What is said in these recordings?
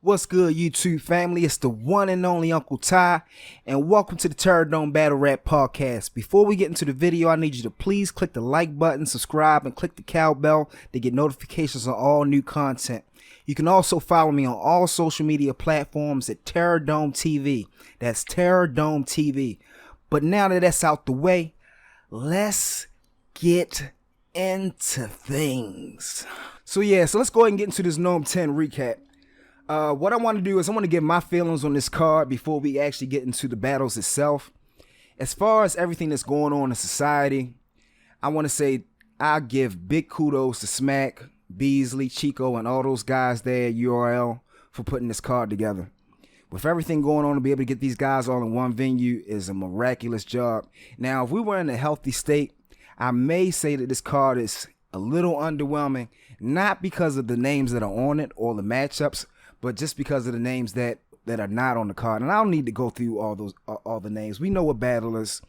What's good, YouTube family? It's the one and only Uncle Ty, and welcome to the TerrorDome Battle Rap Podcast. Before we get into the video, I need you to please click the like button, subscribe, and click the cowbell to get notifications on all new content. You can also follow me on all social media platforms at TerrorDome TV. That's TerrorDome TV. But now that that's out the way, let's get into things. So let's go ahead and get into this N.O.M.E 10 recap. What I want to do is I want to give my feelings on this card before we actually get into the battles itself. As far as everything that's going on in society, I want to say I give big kudos to Smack, Beasley, Chico, and all those guys there at URL for putting this card together. With everything going on, to be able to get these guys all in one venue is a miraculous job. Now, if we were in a healthy state, I may say that this card is a little underwhelming, not because of the names that are on it or the matchups, but just because of the names that are not on the card. And I don't need to go through all the names. We know what battlers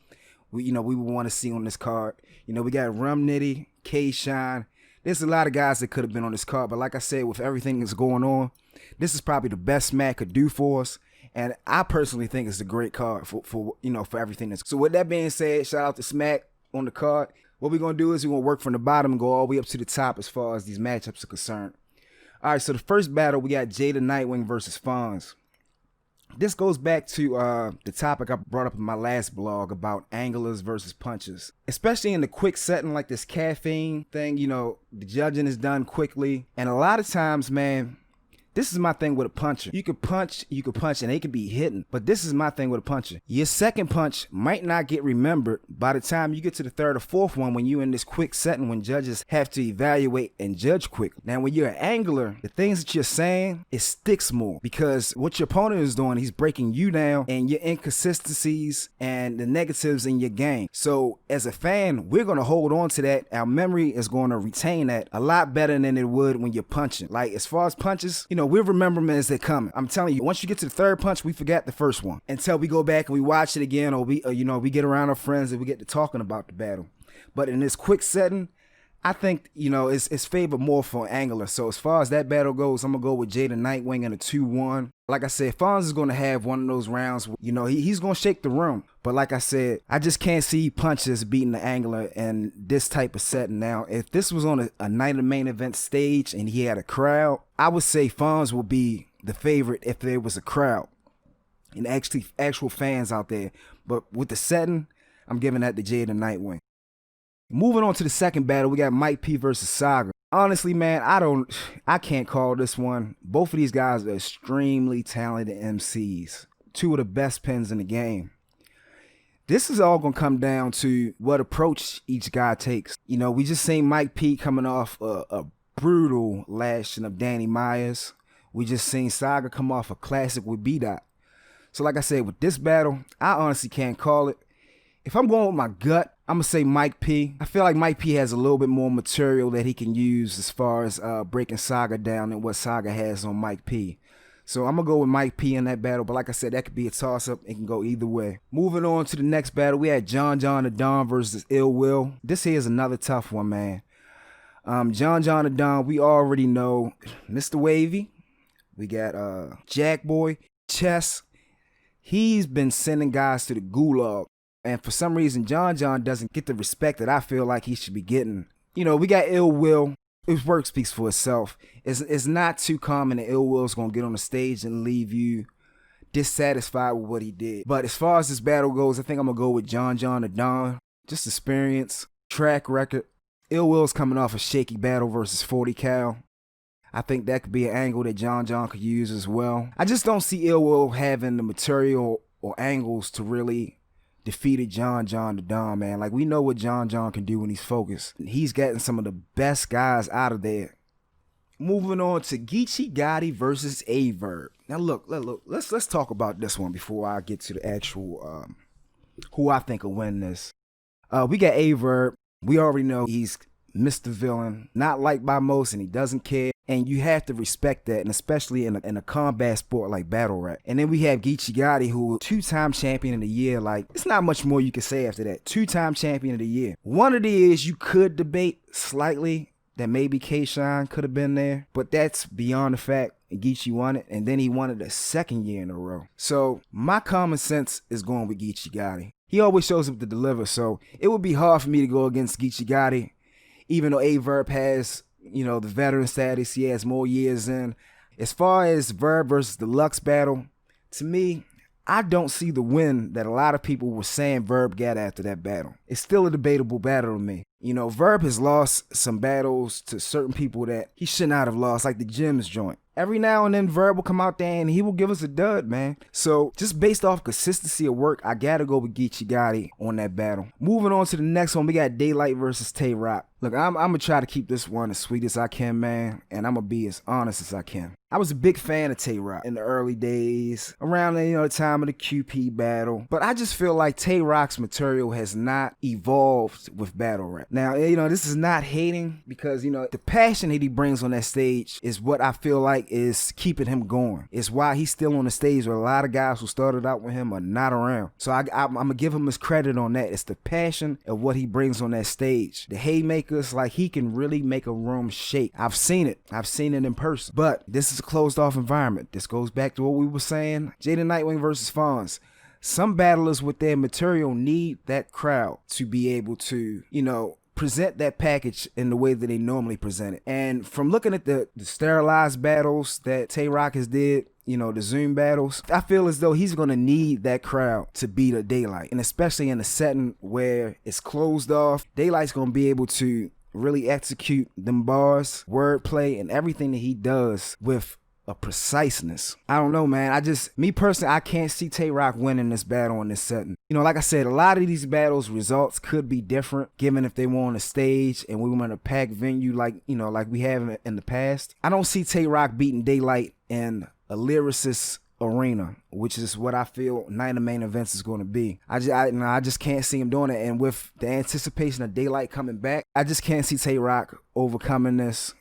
we would want to see on this card. We got N.O.M.E, K-Shine. There's a lot of guys that could have been on this card, but like I said, with everything that's going on, this is probably the best Mac could do for us. And I personally think it's a great card for everything that's. So with that being said, shout out to Smack on the card. What we're gonna do is we're gonna work from the bottom and go all the way up to the top as far as these matchups are concerned. All right, so the first battle, we got Jada Nightwing versus Fonz. This goes back to the topic I brought up in my last blog about anglers versus punchers. Especially in the quick setting like this caffeine thing, the judging is done quickly. And a lot of times, man, this is my thing with a puncher. You could punch, and they could be hitting. But this is my thing with a puncher. Your second punch might not get remembered by the time you get to the third or fourth one when you're in this quick setting when judges have to evaluate and judge quick. Now, when you're an angler, the things that you're saying, it sticks more. Because what your opponent is doing, he's breaking you down and your inconsistencies and the negatives in your game. So, as a fan, we're going to hold on to that. Our memory is going to retain that a lot better than it would when you're punching. Like, as far as punches, we'll remember them as they're coming. I'm telling you, once you get to the third punch, we forget the first one until we go back and we watch it again, or we get around our friends and we get to talking about the battle. But in this quick setting, I think it's favored more for an angler. So as far as that battle goes, I'm gonna go with Jada Nightwing in a 2-1. Like I said, Fonz is gonna have one of those rounds. He's gonna shake the room. But like I said, I just can't see punches beating the angler in this type of setting. Now, if this was on a night of main event stage and he had a crowd, I would say Fonz will be the favorite if there was a crowd and actual fans out there. But with the setting, I'm giving that to Jada Nightwing. Moving on to the second battle, we got Mike P versus Saga. Honestly, man, I can't call this one. Both of these guys are extremely talented MCs. Two of the best pens in the game. This is all going to come down to what approach each guy takes. We just seen Mike P coming off a brutal lashing of Danny Myers. We just seen Saga come off a classic with B-Dot. So like I said, with this battle, I honestly can't call it. If I'm going with my gut, I'm going to say Mike P. I feel like Mike P has a little bit more material that he can use as far as breaking Saga down than what Saga has on Mike P. So I'm going to go with Mike P in that battle. But like I said, that could be a toss-up. It can go either way. Moving on to the next battle, we had John the Don versus Ill Will. This here is another tough one, man. John the Don, we already know Mr. Wavy. We got Jack Boy, Chess. He's been sending guys to the gulag. And for some reason, John doesn't get the respect that I feel like he should be getting. We got Ill Will. His work speaks for itself. It's not too common that Ill Will's going to get on the stage and leave you dissatisfied with what he did. But as far as this battle goes, I think I'm going to go with John the Don. Just experience, track record. Ill Will's coming off a shaky battle versus 40 Cal. I think that could be an angle that John could use as well. I just don't see Ill Will having the material or angles to really defeated John the Don, man. Like, we know what John can do when he's focused. He's gotten some of the best guys out of there. Moving on to Geechee Gotti versus Averb. Now look, let's talk about this one before I get to the actual who I think will win this. We got Averb. We already know he's Mr. Villain, not liked by most, and he doesn't care. And you have to respect that, and especially in a combat sport like battle rap. And then we have Geechee Gotti, who 2-time champion of the year. Like, it's not much more you can say after that. 2-time champion of the year. One of these you could debate slightly that maybe K-Shine could have been there, but that's beyond the fact. and Geechee won it, and then he won it a second year in a row. So my common sense is going with Geechee Gotti. He always shows up to deliver, so it would be hard for me to go against Geechee Gotti, even though Verb has, the veteran status. He has more years in. As far as Verb versus the Lux battle, to me, I don't see the win that a lot of people were saying Verb got after that battle. It's still a debatable battle to me. Verb has lost some battles to certain people that he should not have lost, like the Gems joint. Every now and then Verb will come out there and he will give us a dud, man. So just based off consistency of work, I gotta go with Geechee Gotti on that battle. Moving on to the next one, we got Daylight versus Tay Rock. Look, I'm gonna try to keep this one as sweet as I can, man, and I'm gonna be as honest as I can. I was a big fan of Tay Rock in the early days, around the time of the QP battle, but I just feel like Tay Rock's material has not evolved with battle rap. Now, this is not hating, because the passion that he brings on that stage is what I feel like is keeping him going. It's why he's still on the stage where a lot of guys who started out with him are not around. So I'm gonna give him his credit on that. It's the passion of what he brings on that stage. The haymakers, like, he can really make a room shake. I've seen it in person. But this is a closed off environment. This goes back to what we were saying, Jada Nightwing versus Fonz. Some battlers with their material need that crowd to be able to, present that package in the way that they normally present it. And from looking at the sterilized battles that Tay Rock has did, the Zoom battles, I feel as though he's going to need that crowd to beat a Daylight. And especially in a setting where it's closed off, Daylight's going to be able to really execute them bars, wordplay, and everything that he does with a preciseness. I don't know, man. Me personally, I can't see Tay Rock winning this battle in this setting. Like I said, a lot of these battles, results could be different, given if they were on a stage and we were in a packed venue like we have in the past. I don't see Tay Rock beating Daylight in a lyricist arena, which is what I feel Night of Main Events is going to be. I just can't see him doing it. And with the anticipation of Daylight coming back, I just can't see Tay Rock overcoming this.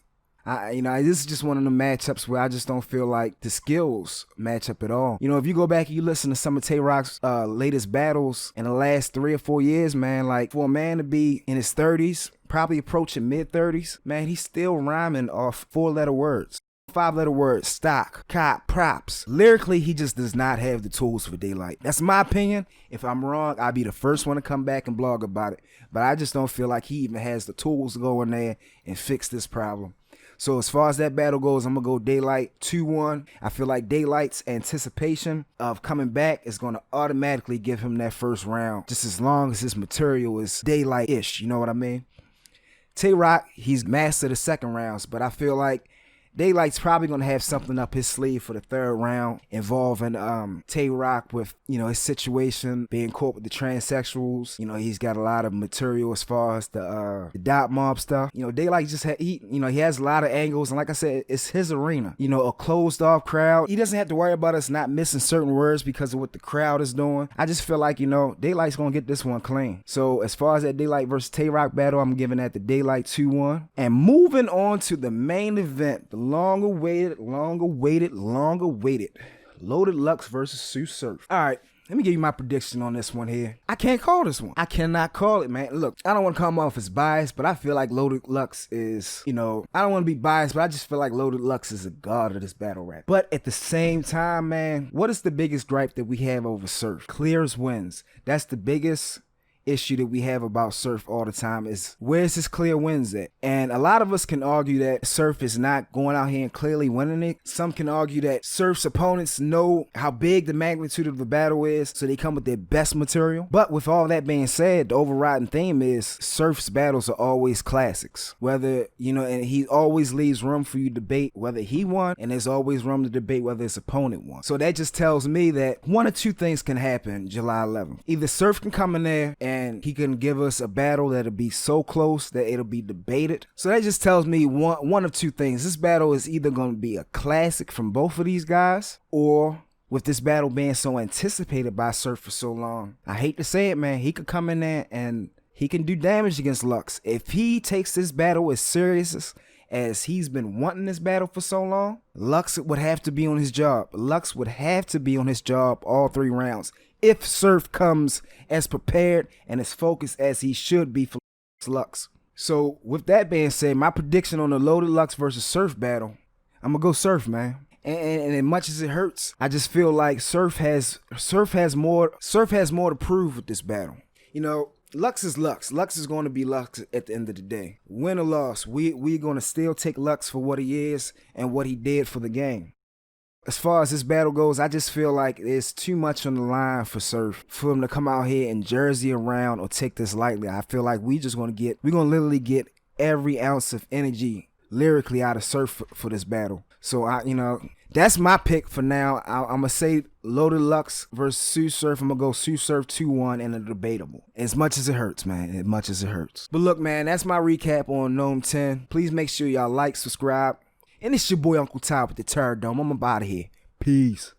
This is just one of the matchups where I just don't feel like the skills match up at all. If you go back and you listen to some of Tay Rock's latest battles in the last 3 or 4 years, man, like, for a man to be in his 30s, probably approaching mid-30s, man, he's still rhyming off 4-letter words. 5-letter words: stock, cop, props. Lyrically, he just does not have the tools for Daylight. That's my opinion. If I'm wrong, I'll be the first one to come back and blog about it. But I just don't feel like he even has the tools to go in there and fix this problem. So as far as that battle goes, I'm going to go Daylight 2-1. I feel like Daylight's anticipation of coming back is going to automatically give him that first round, just as long as his material is Daylight-ish, you know what I mean? Tay Rock, he's mastered the second rounds, but I feel like Daylight's probably going to have something up his sleeve for the third round involving Tay Rock with, his situation, being caught with the transsexuals. He's got a lot of material as far as the dot mob stuff. Daylight just he has a lot of angles, and like I said, it's his arena. A closed off crowd. He doesn't have to worry about us not missing certain words because of what the crowd is doing. I just feel like, Daylight's going to get this one clean. So as far as that Daylight versus Tay Rock battle, I'm giving that the Daylight 2-1. And moving on to the main event, the long awaited Loaded Lux versus Sue Surf. All right, let me give you my prediction on this one here. I can't call this one. I cannot call it, man. Look, I don't want to come off as biased, but I feel like Loaded Lux is, I don't want to be biased, but I just feel like Loaded Lux is a god of this battle rap. But at the same time, man, what is the biggest gripe that we have over Surf? Clears wins. That's the biggest issue that we have about Surf all the time, is where's his clear wins at? And a lot of us can argue that Surf is not going out here and clearly winning it. Some can argue that Surf's opponents know how big the magnitude of the battle is, so they come with their best material. But with all that being said, the overriding theme is Surf's battles are always classics. Whether, and he always leaves room for you to debate whether he won, and there's always room to debate whether his opponent won. So that just tells me that one or two things can happen July 11th. Either Surf can come in there and he can give us a battle that'll be so close that it'll be debated. So that just tells me one of two things. This battle is either going to be a classic from both of these guys, or with this battle being so anticipated by Surf for so long, I hate to say it, man, he could come in there and he can do damage against Lux. If he takes this battle as serious as he's been wanting this battle for so long, Lux would have to be on his job. Lux would have to be on his job all 3 rounds. If Surf comes as prepared and as focused as he should be for Lux. So with that being said, my prediction on the Loaded Lux versus Surf battle, I'm going to go Surf, man. And as much as it hurts, I just feel like Surf has more to prove with this battle. You know, Lux is Lux. Lux is going to be Lux at the end of the day. Win or loss, we're going to still take Lux for what he is and what he did for the game. As far as this battle goes, I just feel like there's too much on the line for Surf for him to come out here and jersey around or take this lightly. I feel like we're going to literally get every ounce of energy lyrically out of Surf for this battle. So that's my pick for now. I'm going to say Loaded Lux versus Sue Surf. I'm going to go Sue Surf 2-1 and a debatable. As much as it hurts, man. As much as it hurts. But look, man, that's my recap on N.O.M.E 10. Please make sure y'all like, subscribe. And it's your boy Uncle Ty with the TerrorDome. I'm about out of here. Peace.